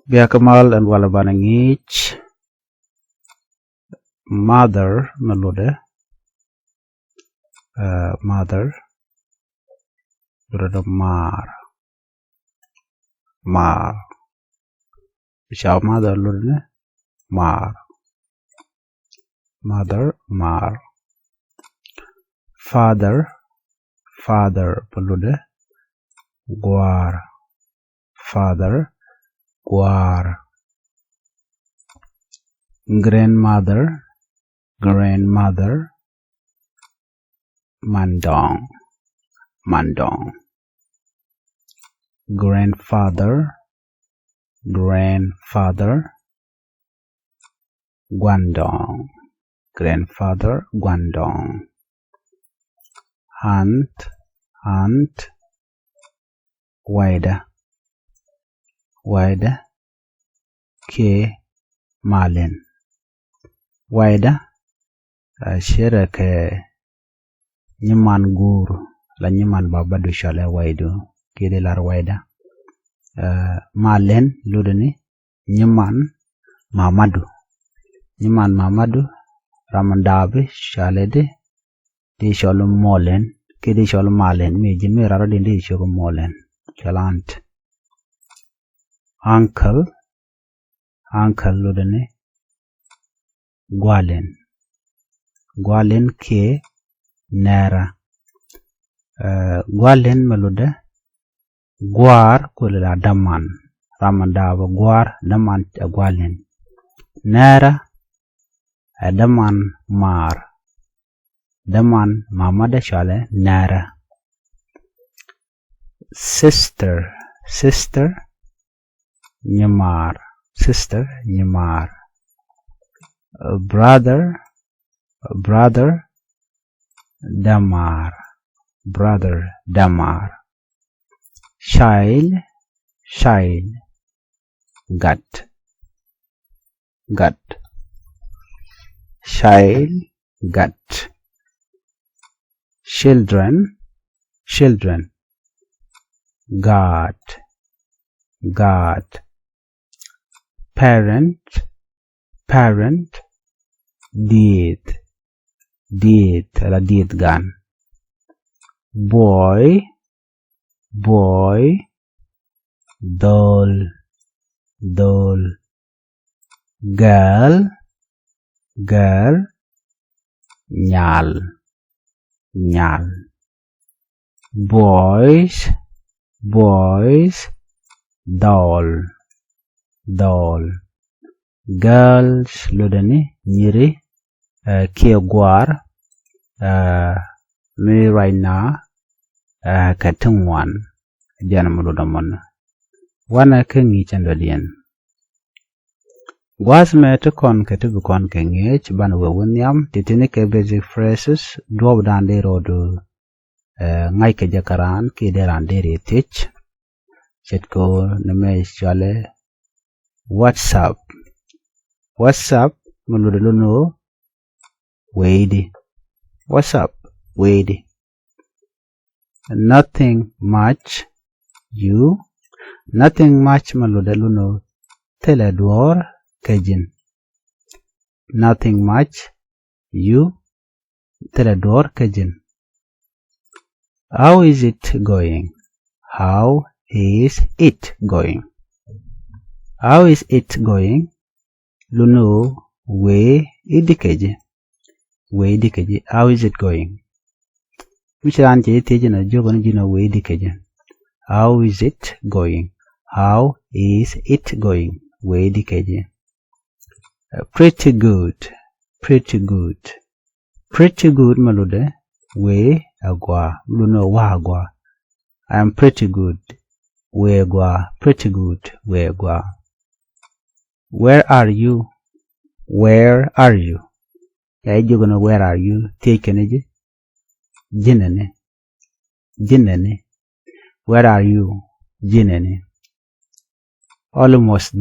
Biakamal and Walabanangich mother Malude mother Mar Shall mother Lune Mar mother Mar father Palude Guar father Guar grandmother Mandong grandfather Guandong aunt Wida K Malin Wida shira ke nyiman guru la nyiman babadu shale waidu kide lar Wida Malen ludeni nyiman Mamadu Ramandabi shalede di shalom molen kide shalom malen mi jimi raro di shalom molen chalant uncle ludeni Gwalen ke Nera Gwalen malude Gwar kulila daman Ramandaba Gwar daman Gwalen Nera daman Mar daman Mamada Shale Nera sister Nyamar brother Damar child Gut child Gut children God parent deed gun boy doll girl nyal boys doll girls ludeni nyiri kia gwar mi right now katungwan jana muludamon wana kengi chandodian gwas mete kon ketibu kon kengech bana wewunyam titini ke basic phrases dwob dande rodu ngai ke jakaran ki deran deri tich chetko neme chale WhatsApp muluduluno Wade WhatsApp Wade nothing much maluduluno teledwar kejin nothing much you teledwar kejin how is it going luno we idikeje how is it going mishan je teje na jogon jino we idikeje how is it going we idikeje pretty good malude we agwa luno wa agwa I am pretty good we agwa where are you ya jogona where are you takeneje jinene where are you jinene almost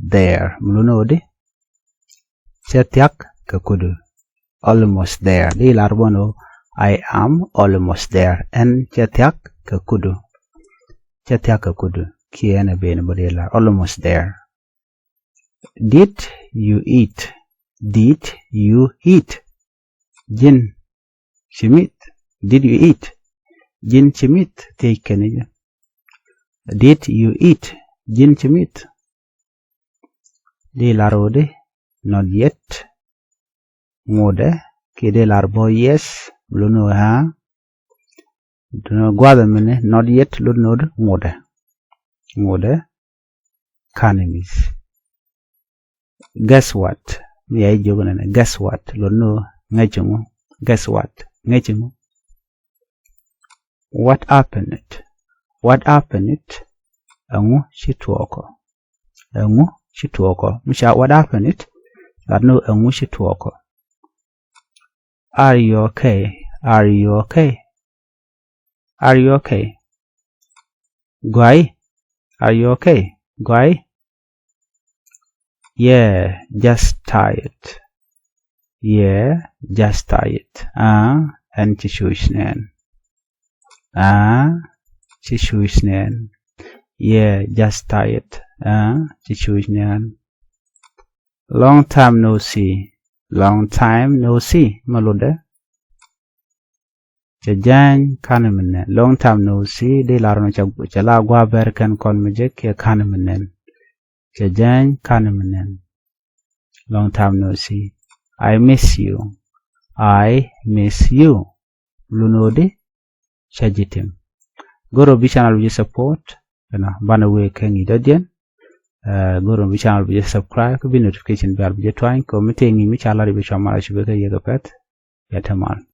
there mulunode setyak kakudu almost there di larbono I am almost there and setyak kakudu Kiana ben bodela. Almost there. Did you eat? Did you eat? Jin chimit. Did you eat? Jin chimit. Take Kenya. Did you eat? Jin chimit. De larode. Not yet. Mode. Kide larbo yes. Luno ha. Duno guada mene. Not yet. Lunod mode. Mode. Canamis. Guess what? Me jogana. Guess what? Luno ngachumu. Guess what? Ngachumu. What happened? What happened? Angu shituoko. Angu shituoko. Misha what happened? No angu shituoko. Are you okay? Are you okay? Are you okay? Guy? Are you okay? Guy? Yeah, just tired. Yeah, just tired. And tishuishnen. Tishuishnen. Yeah, just tired. Tishuishnen. Long time no see. Long time no see. Malude. Jajan Kahneman. Long time no see. De la chala gua berkan kon majek ya Kahneman. Jajan Kahneman. Long time no see. I miss you. I miss you. Lunode. Chajitim. Goro bi channel bi support. Bana we kengi dadian. Goro bi channel bi subscribe. Ko bi notification bar bi twine ko meeting mi chala bi chamala shibeka yega pet. Yatamal.